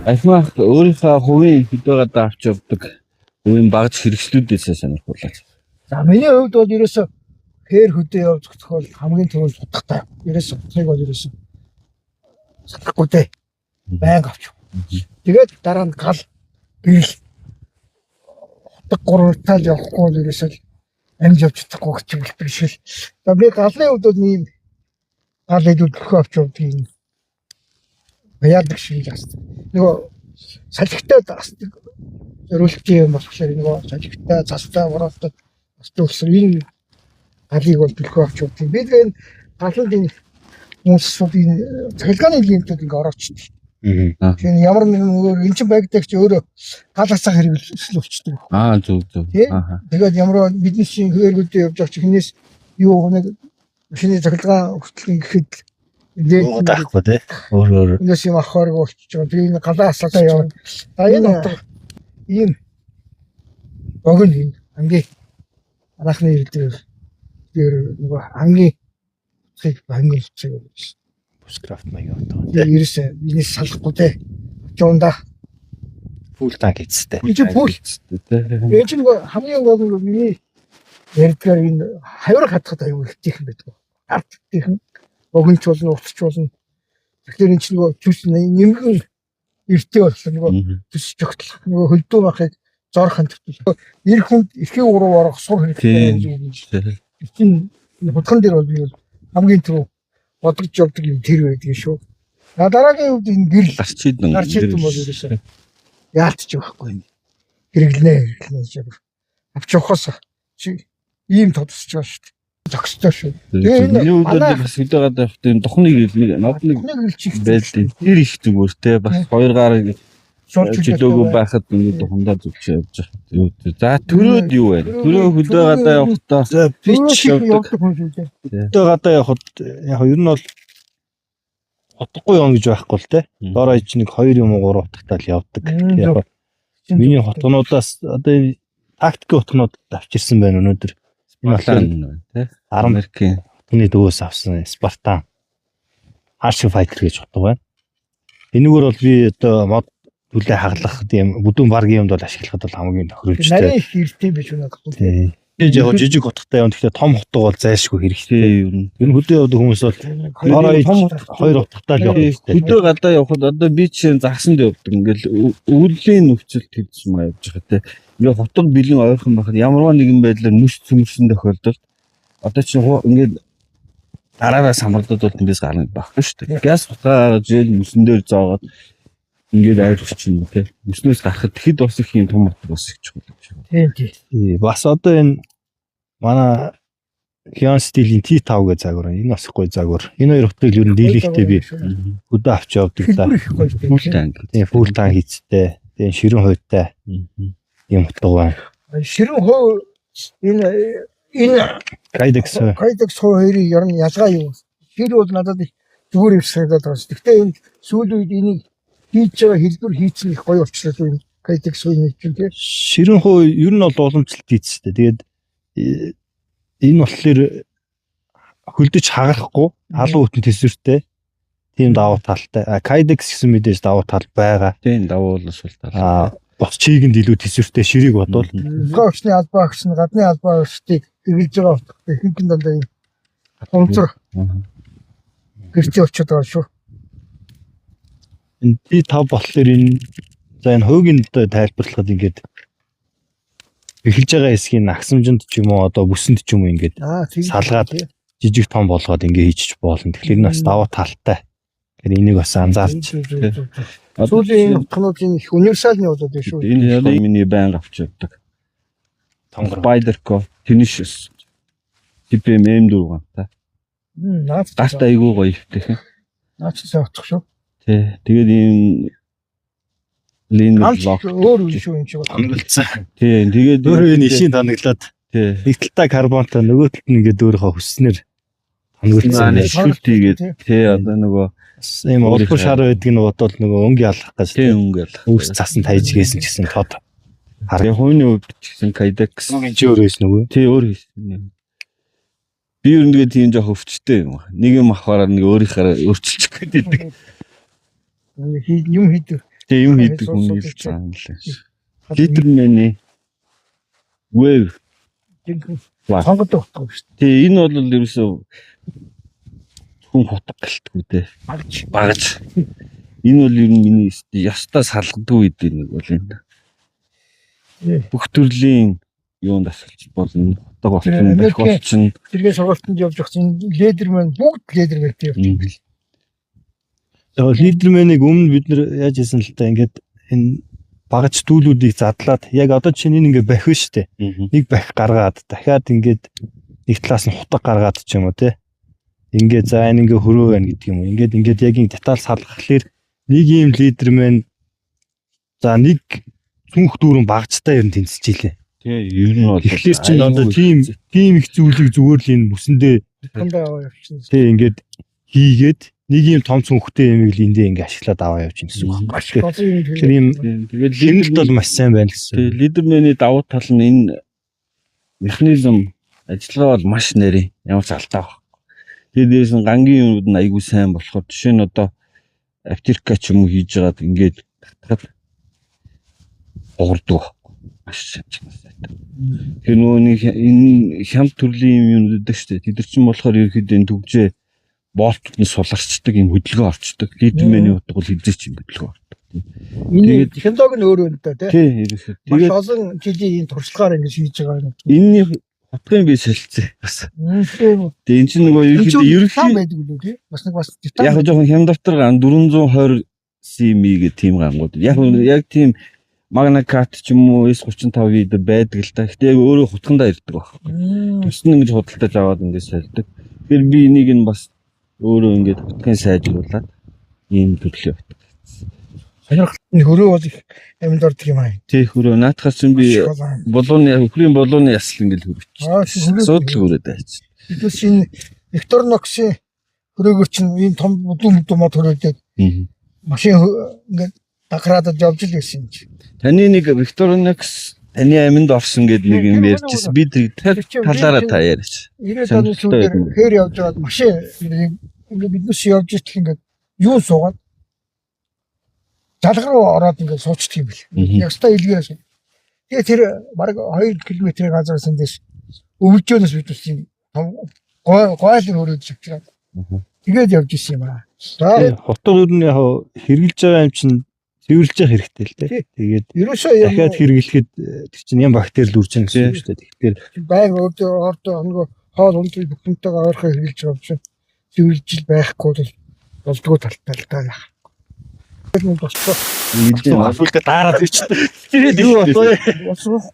Ахмах өөрийнхөө хувийн хөдөөгээд авч явдаг хувийн багц хэрэгслүүдээс сонирхуулаач. За миний хувьд бол ерөөсө хээр хөдөө явж зохицоход хамгийн түрүүнд судахтай. Ерөөсө судахыг бол ерөөсө судахгүй дээ. Байнга авч. Тэгээд дараа нь гал гэрэл хотог гурвтаал явахгүй бол ерөөсө амж явж чадахгүй гэж хэлдэг шил. За би галын хувьд бол ийм гал идүүлэхөө авч явдаг юм. Баяадаг шиг яст. Нөгөө салхитай асдаг зориулж юм болохоор нөгөө салхитай цастай ураалтад асдуулсан энэ галыг бол төлхөө авч явдаг. Бид энэ галууд энэ хүмүүсүүд энэ цахилгааны лимтүүд ингээ ороочдөг. Тэгэхээр ямар нэгэн өөр эн чинь байгдагч өөрөө гал хасах хэрэг өсөл өчтдөг. Зөв. Тэгээд ямар бидний чинь хөөргөдөө явж байгаа чи хинээс юу нэг шинэ цахилгаан хөтлөн гэхэд Оо таахгүй те. Өөр. Энэс юм ахаар болчихж байгаа. Тэгээ энэ галаа асаалаа явна. За энэ утга ийм богино юм. Ангийн анхны ирдээр нөгөө ангийн цэг бангийн цэг гэж. Bushcraft маяг одоо. Тэгээ ерөөсөө бизнес салахгүй те. Жонда Full tank эцтэй. энэ пул энэ чинь нөгөө хамгийн гол нь миний ярьдгаар энэ хавар хатгад аюул ихтэйхэн байдаг. Арт ихтэйхэн богинч болно, уцч болно. Тэгэхээр энэ чинь нөгөө зүс нэмгэн эртээ болсон нөгөө зүс жогтлох нөгөө хөлдөө байхыг зорох ханддаг. Эр хүнд эрхийн уруу орох сур хэрэгтэй юм шиг. Энэ хутган дээр бол би хамгийн түрүү бодож явдаг юм тэр байдаг шүү. Дараагийн үед энэ гэрэл гарчид бол ерөөсөө яалтч байхгүй юм. Хэрэглэнэ гэж авч явахаас чи ийм тодсож байгаа шүү дээ. Зогстой шүү. Тэгээ энэ үед бас хөдөөгээд авах юм тухныг нэг байлээ. Тэр их зүгээр те бас хоёр гарыг жилөөгөө байхад ингэ тухандаа зүгч явж байгаа. За төрөөд юу вэ? Төрөө хөдөөгээд явахдаа би чи явдаг хүн шүү дээ. Хөдөөгээд явахад яг ер нь бол хотгүй юм гэж байхгүй л те. Доороо ч нэг 2 юм уу 3 утгатаа л явдаг. Яг миний хотгонуудаас одоо тактик хотгонууд авчирсан байна өнөөдөр. Энэ Батлан тий Америкийн хотны дөвөөс авсан Спартан Archer Fighter гэж хотго байна. Энэгээр бол би одоо мод түлээ хаглах тийм бүдүүн баргийн юмд бол ашиглахад бол хамгийн тохиромжтой. Нарийн их эртний биш үнэ гэдэг. Тэгээд яг жижиг хоттой юм. Тэгэхээр том хотго бол зайлшгүй хэрэгтэй юу. Энэ хөдөө явдаг хүмүүс бол хоёр утгатай л явдаг. Хөдөө гадаа явхад одоо би чинь загсанд явдаг. Ингээл өвлийн нөхцөлд хэлж маа явж байгаа те. Ингээ хотод бэлэн ойрхон байхад ямарваа нэгэн байдлаар нүш цөмөрсөн тохиолдолд одоо чинь ингээд дараараа самардад бол тэндээс гарна байхгүй шүү дээ. Газ хутгаа жил нүсэн дээр зоогоод ингээд айрч чинь те. Нүснээс гарахад тэгэхэд бас их юм том хот бас их чухал юм шиг. Тийм. Бас одоо энэ манай Hyun стилийн T5 гэх загвар энэ бас гоё загвар. Энэ хоёр хотыг ер нь дийлэхтэй би хөдөө авч явдаг да. Full tank. Тийм full tank хийцтэй. Тийм ширэн хуйтай. Юм утга байна. Ширэн хоо энэ Kydex хоёрын ер нь ялгаа юу? Тэр бол надад зүгээр юм санагдаад байгаа шүү. Гэхдээ энэ сүүл үед энийг хийж байгаа хэлбэр хийцэн их гоё болчихлоо энэ Kydex хоёрын чинь тийм. Ширэн хоо ер нь бол уламжлалт хийцтэй. Тэгээд энэ болохоор хөлдөж хагарахгүй халуун хөтөн төсвөртэй. Тийм давуу талтай. Kydex гэсэн мэдээж давуу тал байгаа. Тийм давуу бол сул тал. Бос чигэнд илүү төсвөртэй ширийг бодвол Гооцны албаа гэсэн гадны албаа өсөлтийг хэрэгжилж байгаа утгатай ихэнх дандаа юм онцор гэрчээ очиод байгаа шүү. энэ T5 болохоор энэ за энэ хуугийн одоо тайлбарлахад ингээд эхэлж байгаа хэсгийн агсамжинд ч юм уу одоо бүсэнд ч юм уу ингээд салгаад жижиг том болгоод ингээд хийчих болно. Тэгэхээр энэ бас давуу талтай. Тэгэхээр энийг бас анзаарч сүүлийн утгынуудын их универсалны болоод байна шүү. Энэ одоо миний байнга авч явдаг. Тонгор Spider-Co Tenacious TPM M4 та. Наад Гаст айгүй гоё ихтэй. наач сайн утга шүү. Тий. Тэгээд ийм лин лок өөр үе шүү юм шиг байна. тоноглолцсон. тий. Тэгээд Өөрөө энэ ишийн тоноглоод тий. нэг талтай карбонтой нөгөө талд нь ингээд өөрийнхөө хүснээр тоноглолцсон. Шүлт хийгээд тий одоо нөгөө ийм улбар шар байдгийг нь бодвол нөгөө өнгийн алах гэж тий өнгөл. үүс цасан тайжгээсэн гэсэн тод. Тэгээ хууны хувьд ч гэсэн Kydex Өнгийн чи өөр байсан нөгөө. тий өөр хийсэн. Би ер нь тэгээ тийм жоох өвчтэй юм. Нэг юм авахаараа нэг өөрийнхөө өөрчилчих гэдэг. Юм хийдэг. Тэгээ юм хийдэг хүн л заанлаа. Лидермэний wave сонгодог утга шүү дээ. Тэгээ энэ бол ерөөсөө хүн хутга гэлтгүй дээ. Багж. Энэ бол ер нь миний ястаа салгадаг үед нэг бол энэ. Бүх төрлийн юунд асуулж болно. Хутга болсон байх болчихно. Тэргээ сургалтанд явж өгсөн лидермен бүгд лидермен тийм. Тэгээ лидерменийг өмнө бид нэр яаж хийсэн л та ингээд энэ багаж дүүлүүдийг задлаад яг одоо чинь энэ ингээ бахив штэ. Нэг бах гаргаад дахиад ингээд нэг талаас нь хутга гаргаад ч юм уу те. Ингээ за энэ ингээ хөрөө байна гэдэг юм уу. Ингээд яг ин деталь салгахлаар нэг ийм лидермен за нэг цүнх дүүрэн багцтай ер нь тэнцэж илээ. Тэгээ ер нь бол тэгэхээр чинь одоо тийм их зүйлийг зүгээр л энэ бүсэндээ тандаа аваа явчихсан. Тэг ингээд хийгээд нэг юм том цүнхтэй юмыг л эндээ ингээ ашиглаад аваа явж гэсэн үг байна. Тэгэхээр ийм тэгээд лидерт бол маш сайн байна гэсэн. Тэгээ лидермений давуу тал нь энэ механизм ажиллагаа бол маш нэрийн ямар ч алдаа баг. Тэгээд дээрээс нь гангийн юмуд нь айгүй сайн болохоор жишээ нь одоо аптека ч юм уу хийж байгаад ингээд татгаад уурдаг маш сайн сайтай. Тэр нөгөө нэг энэ хямд төрлийн юм гэдэг шүү дээ. Тэд нар чинь болохоор ерөөхдөө энэ төгжээ болтод нь суларчдаг юм хөдөлгөөн орчдөг. Лидермений утга бол хизээч юм хөдөлгөөн ордог. Тэгээд технологи нь өөр өнтэй тий. Тий, ерөөсөө. Тэгээд олон жилийн энэ туршлагаар ингэж хийж байгаа юм. Энэний утгын би солилцсон бас. Тэгээ эн чинь нөгөө ерөөхдөө байдаг үлээ тий. Бас нэг бас яг жоохон хямдартар ган 420 cm гэх тийм гангууд. Яг тийм Magna Carta ч юм уу S35 вид байдаг л та. Гэтэ яг өөрөө хутгандаа ирдэг баг. Тус нь ингэж худалдаж аваад ингэж сольдог. Тэгэхээр би энийг нь бас өөрөө ингэж хутгын сайжруулад ийм төрлөө байдаг. Сонирхолтой хөрөө бол их амьд ордог юм аа. Тий хөрөө наатахаас чинь би өхрийн болооны ясал ингэж хөрөч. Асуудал хүрээд байж. Бидээс энэ Victorinox-ийн хөрөөгөр чинь ийм том мод хөрөөдөд машин ингээд даграадад явж л байсан юм чи. Таны нэг Victorinox таны аминд орсон гэдэг нэг юм ярьжсэн. Би талаараа та ярьж. 90-аад оны сүүлээр хээр явж байгаад машин ингээд биднээс явж идэх ингээд юу суугаад залга руу ороод ингээд суучдаг юм бэл. Ястаа илгээс. Тэгээ тэр бараг 2 км-ийн газраас эндээс өвлжөөнөөс биднээс юм гойлын хөрөөд шавчраад. Тэгээд явж исэн юм аа. За хутга ер нь яг хэрглэж байгаа юм чинь цэвэрлж явах хэрэгтэй л дээ. Тэгээд ерөөсөө дахиад хэрглэхэд тэр чинь ям бактери л үржин гэсэн юм шүү дээ. Тэгэхээр байг ордоо нөгөө хоол ундрыг бүхнтэйгээ ойрхон хэрглэж байгаа чинь цэвэрлж байхгүй бол болдгоо талтай л таа. Тэр нь босоо. Нэлээд афулка дараад ичтэй. Тэр юу болоо. Босоо.